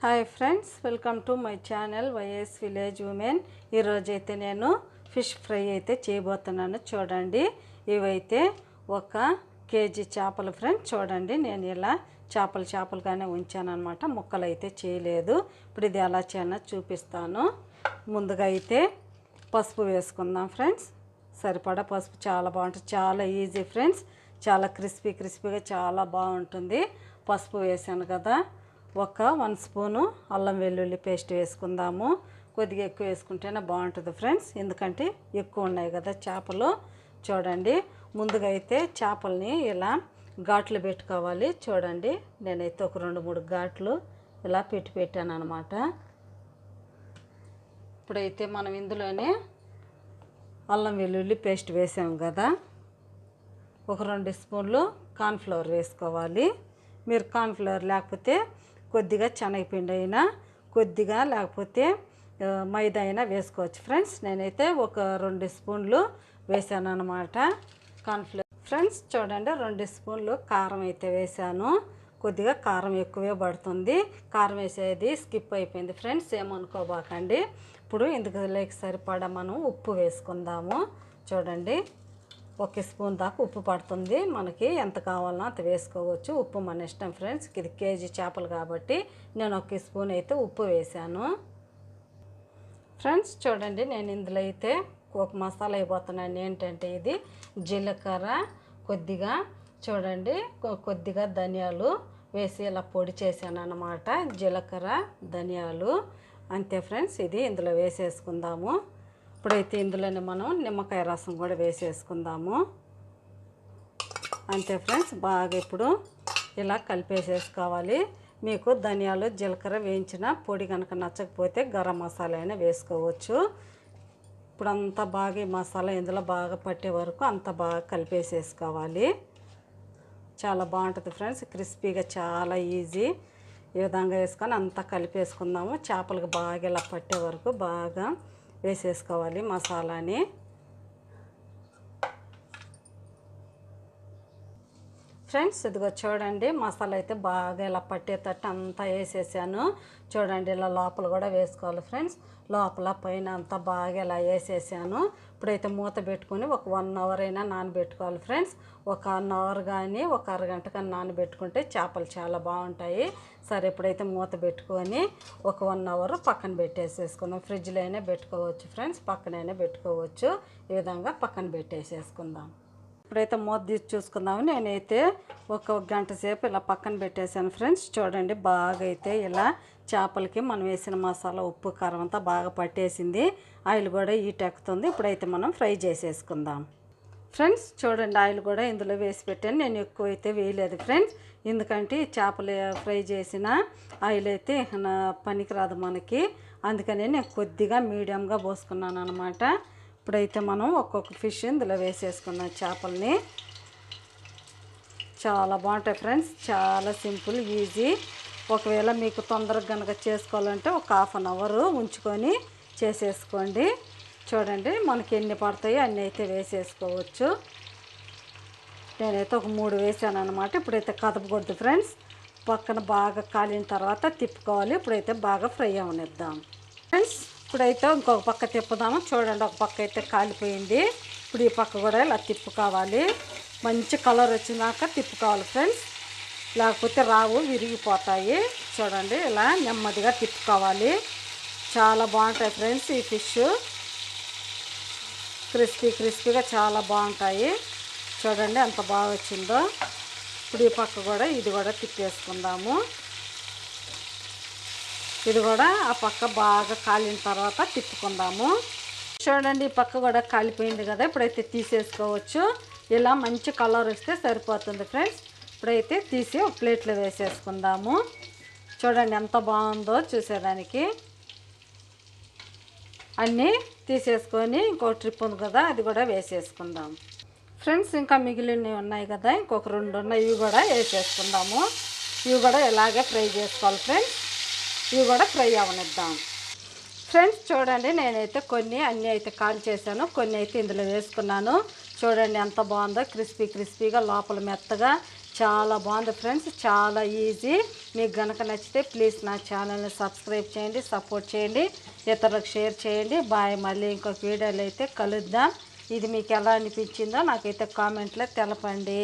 Hi friends, welcome to my channel YS village women. ఈరోజైతే నేను fish fry అయితే చేయబోతున్నాను. చూడండి, ఇవైతే 1 కేజీ చేపలు ఫ్రెండ్స్. చూడండి, నేను ఇలా చేపలుగానే ఉంచాను అనమాట, ముక్కలు అయితే చేయలేదు. ఇప్పుడు ఇది ఎలా చేయాలో చూపిస్తాను. ముందుగా అయితే పసుపు వేసుకుందాం ఫ్రెండ్స్. సరిపడా పసుపు. చాలా బాగుంటుంది, చాలా ఈజీ ఫ్రెండ్స్. చాలా క్రిస్పీగా చాలా బాగుంటుంది. పసుపు వేసాను కదా. 1 స్పూను అల్లం వెల్లుల్లి పేస్ట్ వేసుకుందాము. కొద్దిగా ఎక్కువ వేసుకుంటేనే బాగుంటుంది ఫ్రెండ్స్, ఎందుకంటే ఎక్కువ ఉన్నాయి కదా చేపలు. చూడండి, ముందుగా అయితే చేపల్ని ఇలా ఘాట్లు పెట్టుకోవాలి. చూడండి, నేనైతే ఒక 2-3 ఘాట్లు ఇలా పెట్టాను అనమాట. ఇప్పుడైతే మనం ఇందులోనే అల్లం వెల్లుల్లి పేస్ట్ వేసాము కదా. ఒక 2 స్పూన్లు కార్న్ఫ్లవర్ వేసుకోవాలి. మీరు కార్న్ఫ్లవర్ లేకపోతే కొద్దిగా శనగపిండి అయినా, కొద్దిగా లేకపోతే మైదా అయినా వేసుకోవచ్చు ఫ్రెండ్స్. నేనైతే ఒక 2 స్పూన్లు వేసాను అనమాట కార్న్ఫ్లవర్ ఫ్రెండ్స్. చూడండి, 2 స్పూన్లు కారం అయితే వేసాను. కొద్దిగా కారం ఎక్కువే పడుతుంది. కారం వేసేది స్కిప్ అయిపోయింది ఫ్రెండ్స్, ఏమనుకోబాకండి. ఇప్పుడు ఇందులోకి సరిపడా మనం ఉప్పు వేసుకుందాము. చూడండి, 1 స్పూన్ దాకా ఉప్పు పడుతుంది. మనకి ఎంత కావాలన్నా అంత వేసుకోవచ్చు. ఉప్పు మన ఇష్టం ఫ్రెండ్స్. ఇది కేజీ చేపలు కాబట్టి నేను 1 స్పూన్ అయితే ఉప్పు వేసాను ఫ్రెండ్స్. చూడండి, నేను ఇందులో అయితే ఒక మసాలా అయిపోతున్నాను. ఏంటంటే ఇది జీలకర్ర, కొద్దిగా చూడండి కొద్దిగా ధనియాలు వేసి ఇలా పొడి చేశాను అన్నమాట. జీలకర్ర, ధనియాలు అంతే ఫ్రెండ్స్. ఇది ఇందులో వేసేసుకుందాము. ఇప్పుడైతే ఇందులోనే మనం నిమ్మకాయ రసం కూడా వేసేసుకుందాము. అంతే ఫ్రెండ్స్, బాగా ఇప్పుడు ఇలా కలిపేసేసుకోవాలి. మీకు ధనియాలు, జీలకర్ర వేయించిన పొడి కనుక నచ్చకపోతే గరం మసాలా అయినా వేసుకోవచ్చు. ఇప్పుడు అంతా బాగా ఈ మసాలా ఇందులో బాగా పట్టే వరకు అంతా బాగా కలిపేసేసుకోవాలి. చాలా బాగుంటుంది ఫ్రెండ్స్, క్రిస్పీగా చాలా ఈజీ. ఈ విధంగా వేసుకొని అంతా కలిపేసుకుందాము. చేపలకు బాగా ఇలా పట్టే వరకు బాగా వేసేసుకోవాలి మసాలాని. ఫ్రెండ్స్, ఇదిగో చూడండి, మసాలా అయితే బాగా ఇలా పట్టేటట్టు అంతా వేసేసాను. చూడండి, ఇలా లోపల కూడా వేసుకోవాలి ఫ్రెండ్స్. లోపల పైన అంతా బాగా ఇలా వేసేసాను. ఇప్పుడైతే మూత పెట్టుకొని ఒక 1 అవర్ అయినా నానబెట్టుకోవాలి ఫ్రెండ్స్. ఒక 1 అవర్ కానీ ఒక అరగంట కానీ నానబెట్టుకుంటే చేపలు చాలా బాగుంటాయి. సరే, ఇప్పుడైతే మూత పెట్టుకొని ఒక 1 అవర్ పక్కన పెట్టేసేసుకుందాం. ఫ్రిడ్జ్లో అయినా పెట్టుకోవచ్చు ఫ్రెండ్స్, పక్కనైనా పెట్టుకోవచ్చు. ఈ విధంగా పక్కన పెట్టేసేసుకుందాం. ఇప్పుడైతే మూత తీసి చూసుకుందాము. నేనైతే ఒక గంట సేపు ఇలా పక్కన పెట్టేశాను ఫ్రెండ్స్. చూడండి, బాగా అయితే ఇలా చేపలకి మనం వేసిన మసాలా, ఉప్పు, కారం అంతా బాగా పట్టేసింది. ఆయిల్ కూడా హీట్ ఎక్కుతుంది. ఇప్పుడైతే మనం ఫ్రై చేసేసుకుందాం ఫ్రెండ్స్. చూడండి, ఆయిల్ కూడా ఇందులో వేసి పెట్టాను. నేను ఎక్కువ అయితే వేయలేదు ఫ్రెండ్స్, ఎందుకంటే చేపలు ఫ్రై చేసిన ఆయిల్ అయితే పనికిరాదు మనకి. అందుకని నేను కొద్దిగా మీడియంగా పోసుకున్నాను అనమాట. ఇప్పుడైతే మనం ఒక్కొక్క ఫిష్ ఇందులో వేసేసుకున్నాం చేపల్ని. చాలా బాగుంటాయి ఫ్రెండ్స్, చాలా సింపుల్, ఈజీ. ఒకవేళ మీకు తొందరగా కనుక చేసుకోవాలంటే ఒక 1/2 అవర్ ఉంచుకొని చేసేసుకోండి. చూడండి, మనకి ఎన్ని పడతాయో అన్నీ అయితే వేసేసుకోవచ్చు. నేనైతే ఒక 3 వేసాను అనమాట. ఇప్పుడైతే కదపకూడదు ఫ్రెండ్స్, పక్కన బాగా కాలిన తర్వాత తిప్పుకోవాలి. ఇప్పుడైతే బాగా ఫ్రై అవనిద్దాం ఫ్రెండ్స్. ఇప్పుడైతే ఇంకొక పక్క తిప్పుదాము. చూడండి, ఒక పక్క అయితే కాలిపోయింది. ఇప్పుడు ఈ పక్క కూడా ఇలా తిప్పుకోవాలి. మంచి కలర్ వచ్చినాక తిప్పుకోవాలి ఫ్రెండ్స్, లేకపోతే రావు, విరిగిపోతాయి. చూడండి, ఇలా నెమ్మదిగా తిప్పుకోవాలి. చాలా బాగుంటాయి ఫ్రెండ్స్ ఈ ఫిష్. క్రిస్పీగా చాలా బాగుంటాయి. చూడండి ఎంత బాగా వచ్చిందో. ఇప్పుడు ఈ పక్క కూడా ఇది కూడా తిప్పేసుకుందాము. ఇది కూడా ఆ పక్క బాగా కాలిన తర్వాత తిప్పుకుందాము. చూడండి, ఈ పక్క కూడా కాలిపోయింది కదా. ఇప్పుడైతే తీసేసుకోవచ్చు. ఇలా మంచి కలర్ వస్తే సరిపోతుంది ఫ్రెండ్స్. ఇప్పుడైతే తీసి ఒక ప్లేట్లో వేసేసుకుందాము. చూడండి ఎంత బాగుందో చూసేదానికి. అన్నీ తీసేసుకొని ఇంకో ట్రిప్ ఉంది కదా, అది కూడా వేసేసుకుందాం ఫ్రెండ్స్. ఇంకా మిగిలినవి ఉన్నాయి కదా, ఇంకొక 2 ఉన్నాయి. ఇవి కూడా వేసేసుకుందాము. ఇవి కూడా ఇలాగే ఫ్రై చేసుకోవాలి ఫ్రెండ్స్. ఇవి కూడా ఫ్రై అవనిద్దాం ఫ్రెండ్స్. చూడండి, నేనైతే అన్నీ అయితే కాల్ చేశాను, కొన్ని అయితే ఇందులో వేసుకున్నాను. చూడండి ఎంత బాగుందో, క్రిస్పీగా లోపల మెత్తగా చాలా బాగుంది ఫ్రెండ్స్, చాలా ఈజీ. మీకు కనుక నచ్చితే ప్లీజ్ నా ఛానల్ని సబ్స్క్రైబ్ చేయండి, సపోర్ట్ చేయండి, ఇతరులకు షేర్ చేయండి. బాయ్, మళ్ళీ ఇంకొక వీడియోలో అయితే కలుద్దాం. ఇది మీకు ఎలా అనిపించిందో నాకైతే కామెంట్లో తెలపండి.